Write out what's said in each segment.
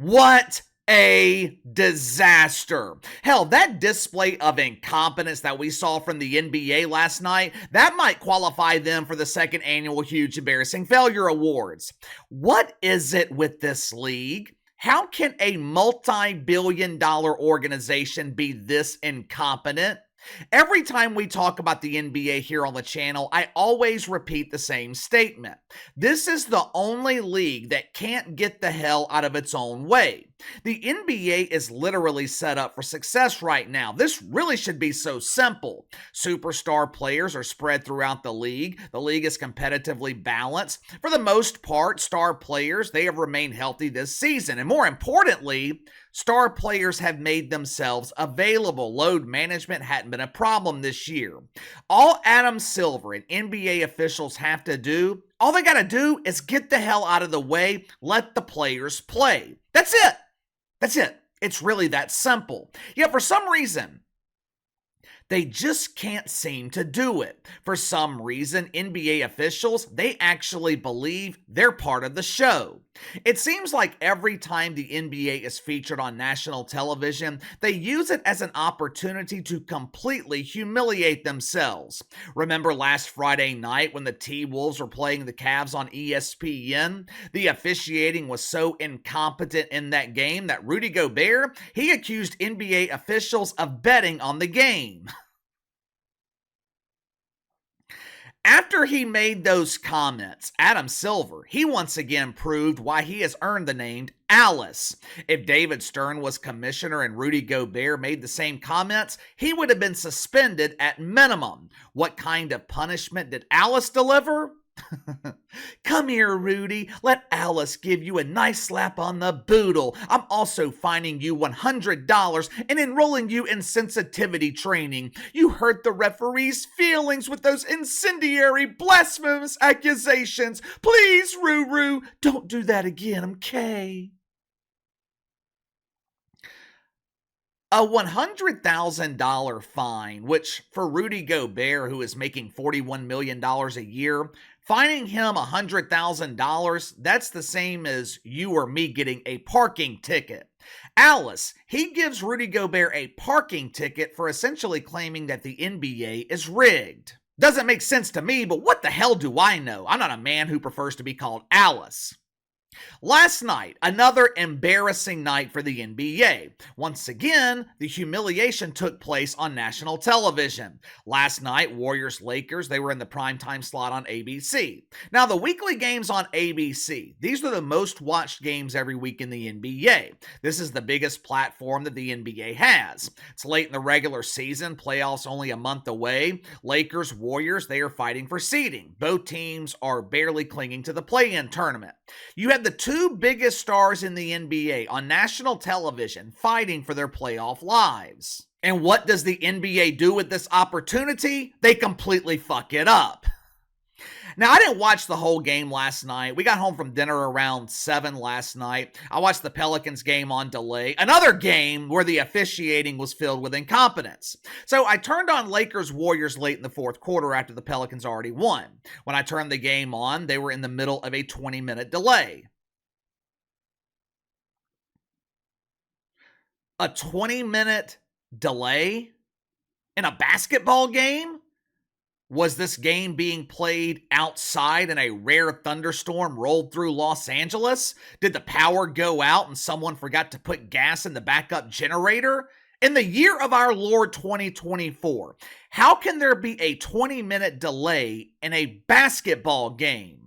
What a disaster. Hell, that display of incompetence that we saw from the NBA last night, that might qualify them for the second annual Huge Embarrassing Failure Awards. What is it with this league? How can a multi-billion-dollar organization be this incompetent? Every time we talk about the NBA here on the channel, I always repeat the same statement. This is the only league that can't get the hell out of its own way. The NBA is literally set up for success right now. This really should be so simple. Superstar players are spread throughout the league. The league is competitively balanced. For the most part, star players, they have remained healthy this season. And more importantly, star players have made themselves available. Load management hadn't been a problem this year. All Adam Silver and NBA officials have to do, all they got to do is get the hell out of the way, let the players play. That's it. That's it. It's really that simple. Yet for some reason, they just can't seem to do it. For some reason, NBA officials, they actually believe they're part of the show. It seems like every time the NBA is featured on national television, they use it as an opportunity to completely humiliate themselves. Remember last Friday night when the T-Wolves were playing the Cavs on ESPN? The officiating was so incompetent in that game that Rudy Gobert, he accused NBA officials of betting on the game. After he made those comments, Adam Silver, he once again proved why he has earned the name Alice. If David Stern was commissioner and Rudy Gobert made the same comments, he would have been suspended at minimum. What kind of punishment did Alice deliver? Come here, Rudy. Let Alice give you a nice slap on the boodle. I'm also fining you $100 and enrolling you in sensitivity training. You hurt the referee's feelings with those incendiary, blasphemous accusations. Please, Ruru, don't do that again, okay? A $100,000 fine, which for Rudy Gobert, who is making $41 million a year, fining him $100,000, that's the same as you or me getting a parking ticket. Alice, he gives Rudy Gobert a parking ticket for essentially claiming that the NBA is rigged. Doesn't make sense to me, but what the hell do I know? I'm not a man who prefers to be called Alice. Last night, another embarrassing night for the NBA. Once again, the humiliation took place on national television. Last night, Warriors-Lakers, they were in the primetime slot on ABC. Now, the weekly games on ABC, these are the most watched games every week in the NBA. This is the biggest platform that the NBA has. It's late in the regular season, playoffs only a month away. Lakers, Warriors, they are fighting for seeding. Both teams are barely clinging to the play-in tournament. You have the two biggest stars in the NBA on national television fighting for their playoff lives. And what does the NBA do with this opportunity? They completely fuck it up. Now, I didn't watch the whole game last night. We got home from dinner around 7 last night. I watched the Pelicans game on delay. Another game where the officiating was filled with incompetence. So I turned on Lakers-Warriors late in the fourth quarter after the Pelicans already won. When I turned the game on, they were in the middle of a 20-minute delay. A 20-minute delay in a basketball game? Was this game being played outside and a rare thunderstorm rolled through Los Angeles? Did the power go out and someone forgot to put gas in the backup generator? In the year of our Lord 2024, how can there be a 20-minute delay in a basketball game?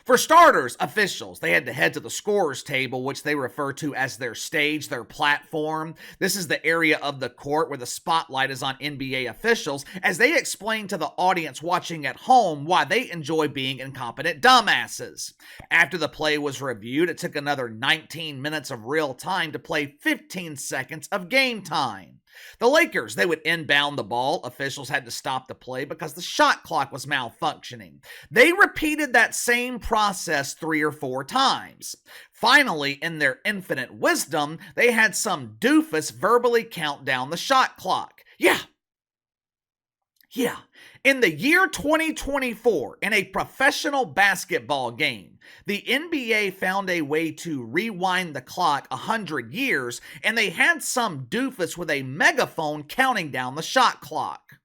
For starters, officials, they had to head to the scorer's table, which they refer to as their stage, their platform. This is the area of the court where the spotlight is on NBA officials, as they explain to the audience watching at home why they enjoy being incompetent dumbasses. After the play was reviewed, it took another 19 minutes of real time to play 15 seconds of game time. The Lakers, they would inbound the ball. Officials had to stop the play because the shot clock was malfunctioning. They repeated that same process 3 or 4 times. Finally, in their infinite wisdom, they had some doofus verbally count down the shot clock. Yeah. In the year 2024, in a professional basketball game, The NBA found a way to rewind the clock 100 years, and they had some doofus with a megaphone counting down the shot clock.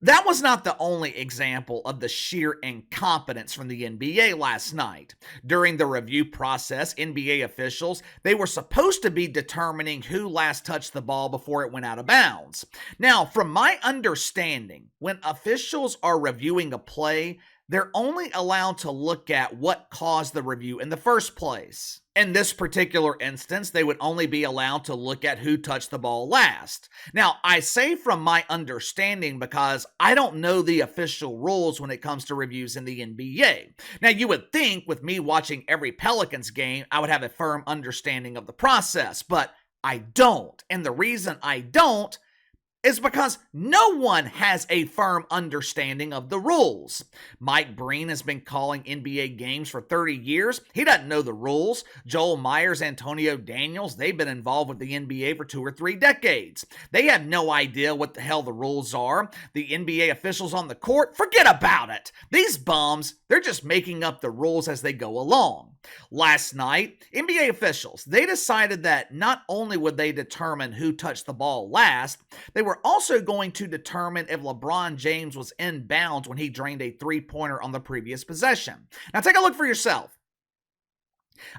That was not the only example of the sheer incompetence from the NBA last night. During the review process, NBA officials, they were supposed to be determining who last touched the ball before it went out of bounds. Now, from my understanding, when officials are reviewing a play, they're only allowed to look at what caused the review in the first place. In this particular instance, they would only be allowed to look at who touched the ball last. Now, I say from my understanding because I don't know the official rules when it comes to reviews in the NBA. Now, you would think with me watching every Pelicans game, I would have a firm understanding of the process, but I don't. And the reason I don't is because no one has a firm understanding of the rules. Mike Breen has been calling NBA games for 30 years. He doesn't know the rules. Joel Myers, Antonio Daniels, they've been involved with the NBA for 2 or 3 decades. They have no idea what the hell the rules are. The NBA officials on the court, forget about it. These bums, they're just making up the rules as they go along. Last night, NBA officials, they decided that not only would they determine who touched the ball last, they were also going to determine if LeBron James was in bounds when he drained a three-pointer on the previous possession. Now take a look for yourself.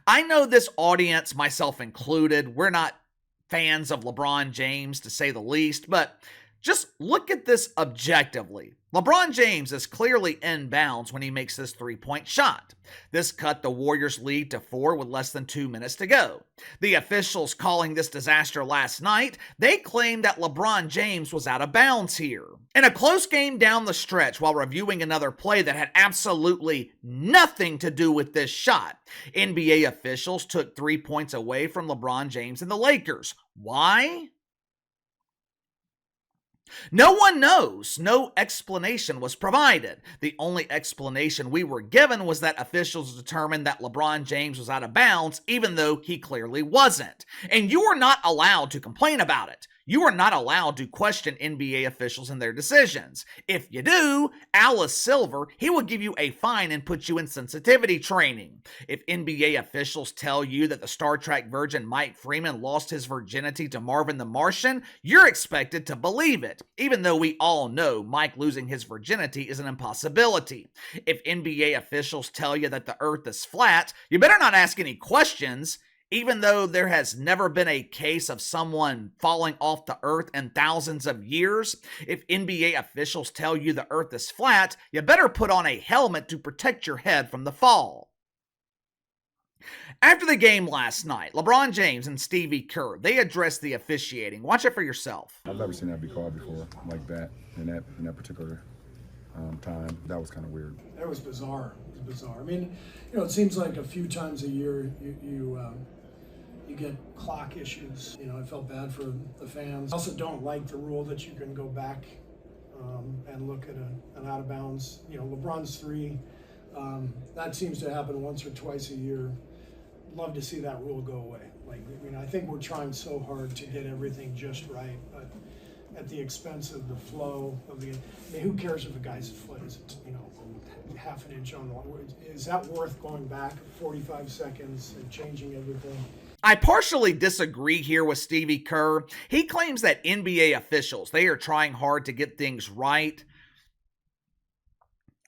I know this audience, myself included, we're not fans of LeBron James to say the least, but just look at this objectively. LeBron James is clearly in bounds when he makes this three-point shot. This cut the Warriors' lead to 4 with less than 2 minutes to go. The officials calling this disaster last night, they claimed that LeBron James was out of bounds here. In a close game down the stretch while reviewing another play that had absolutely nothing to do with this shot, NBA officials took 3 points away from LeBron James and the Lakers. Why? No one knows. No explanation was provided. The only explanation we were given was that officials determined that LeBron James was out of bounds, even though he clearly wasn't. And you are not allowed to complain about it. You are not allowed to question NBA officials and their decisions. If you do, Alice Silver, he will give you a fine and put you in sensitivity training. If NBA officials tell you that the Star Trek virgin Mike Freeman lost his virginity to Marvin the Martian, you're expected to believe it, even though we all know Mike losing his virginity is an impossibility. If NBA officials tell you that the Earth is flat, you better not ask any questions. Even though there has never been a case of someone falling off the earth in thousands of years, if NBA officials tell you the earth is flat, you better put on a helmet to protect your head from the fall. After the game last night, LeBron James and Stevie Kerr, they addressed the officiating. Watch it for yourself. I've never seen that be called before, like that, in that particular time. That was kind of weird. That was bizarre. It was bizarre. I mean, it seems like a few times a year you get clock issues. I felt bad for the fans. I also don't like the rule that you can go back and look at an out of bounds. LeBron's 3. That seems to happen once or twice a year. Love to see that rule go away. I think we're trying so hard to get everything just right, but at the expense of the flow of the. Who cares if a guy's foot is, half an inch on the line? Is that worth going back 45 seconds and changing everything? I partially disagree here with Stevie Kerr. He claims that NBA officials, they are trying hard to get things right.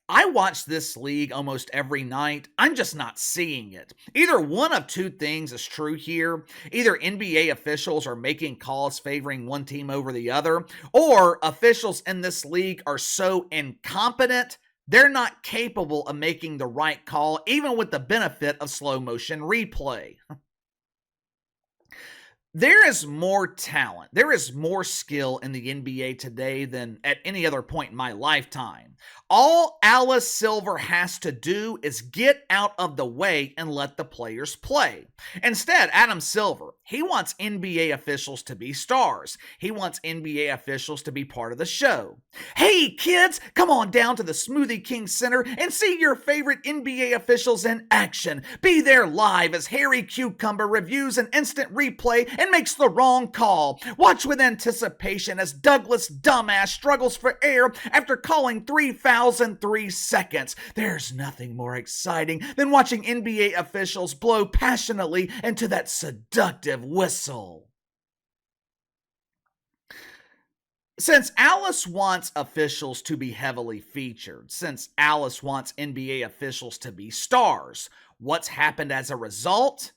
I watch this league almost every night. I'm just not seeing it. Either one of two things is true here. Either NBA officials are making calls favoring one team over the other, or officials in this league are so incompetent, they're not capable of making the right call, even with the benefit of slow motion replay. There is more talent, there is more skill in the NBA today than at any other point in my lifetime. All Alice Silver has to do is get out of the way and let the players play. Instead, Adam Silver, he wants NBA officials to be stars. He wants NBA officials to be part of the show. Hey kids, come on down to the Smoothie King Center and see your favorite NBA officials in action. Be there live as Harry Cucumber reviews an instant replay and makes the wrong call. Watch with anticipation as Douglas Dumbass struggles for air after calling 3 fouls in 3 seconds. There's nothing more exciting than watching NBA officials blow passionately into that seductive whistle. Since Alice wants officials to be heavily featured, since Alice wants NBA officials to be stars, what's happened as a result?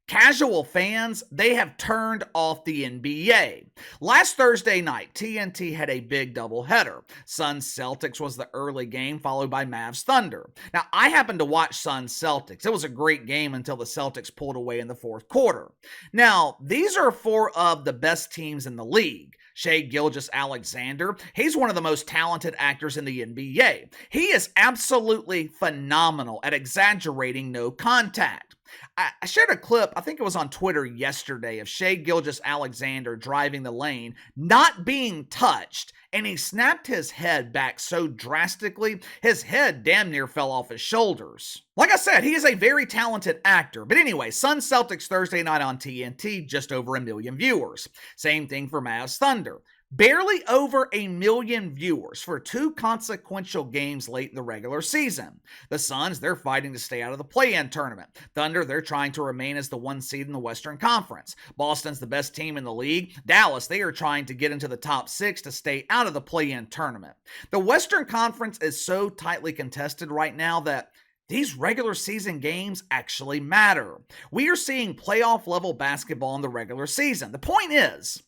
Casual fans, they have turned off the NBA. Last Thursday night, TNT had a big doubleheader. Suns Celtics was the early game, followed by Mavs Thunder. Now, I happened to watch Suns Celtics. It was a great game until the Celtics pulled away in the fourth quarter. Now, these are 4 of the best teams in the league. Shai Gilgeous-Alexander, he's one of the most talented actors in the NBA. He is absolutely phenomenal at exaggerating no contact. I shared a clip, I think it was on Twitter yesterday, of Shai Gilgeous-Alexander driving the lane, not being touched, and he snapped his head back so drastically, his head damn near fell off his shoulders. Like I said, he is a very talented actor. But anyway, Suns Celtics Thursday night on TNT, just over 1 million viewers. Same thing for Mavs Thunder. Barely over 1 million viewers for 2 consequential games late in the regular season. The Suns, they're fighting to stay out of the play-in tournament. Thunder, they're trying to remain as the 1 seed in the Western Conference. Boston's the best team in the league. Dallas, they are trying to get into the top 6 to stay out of the play-in tournament. The Western Conference is so tightly contested right now that these regular season games actually matter. We are seeing playoff level basketball in the regular season. The point is,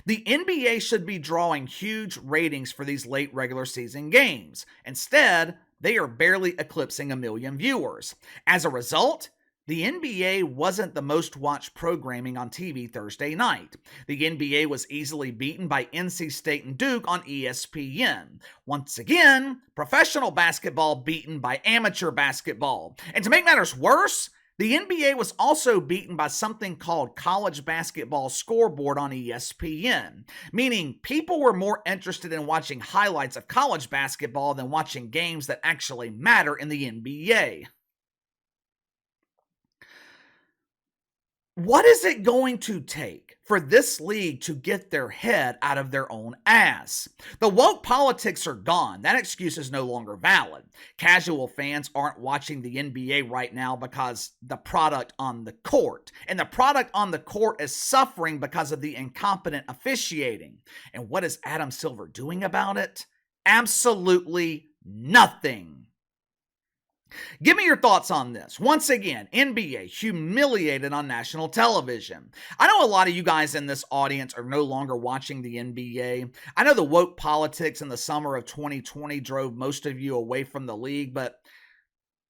the NBA should be drawing huge ratings for these late regular season games. Instead, they are barely eclipsing 1 million viewers. As a result, the NBA wasn't the most watched programming on TV Thursday night. The NBA was easily beaten by NC State and Duke on ESPN. Once again, professional basketball beaten by amateur basketball. And to make matters worse, the NBA was also beaten by something called College Basketball Scoreboard on ESPN, meaning people were more interested in watching highlights of college basketball than watching games that actually matter in the NBA. What is it going to take for this league to get their head out of their own ass? The woke politics are gone. That excuse is no longer valid. Casual fans aren't watching the NBA right now because the product on the court. And the product on the court is suffering because of the incompetent officiating. And what is Adam Silver doing about it? Absolutely nothing. Give me your thoughts on this. Once again, NBA humiliated on national television. I know a lot of you guys in this audience are no longer watching the NBA. I know the woke politics in the summer of 2020 drove most of you away from the league, but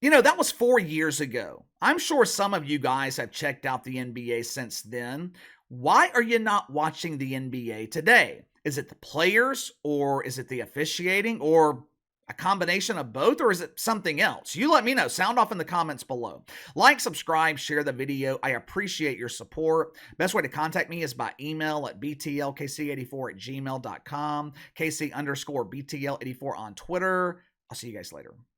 that was 4 years ago. I'm sure some of you guys have checked out the NBA since then. Why are you not watching the NBA today? Is it the players, or is it the officiating, or a combination of both, or is it something else? You let me know. Sound off in the comments below. Like, subscribe, share the video. I appreciate your support. Best way to contact me is by email at btlkc84@gmail.com, KC_BTL84 on Twitter. I'll see you guys later.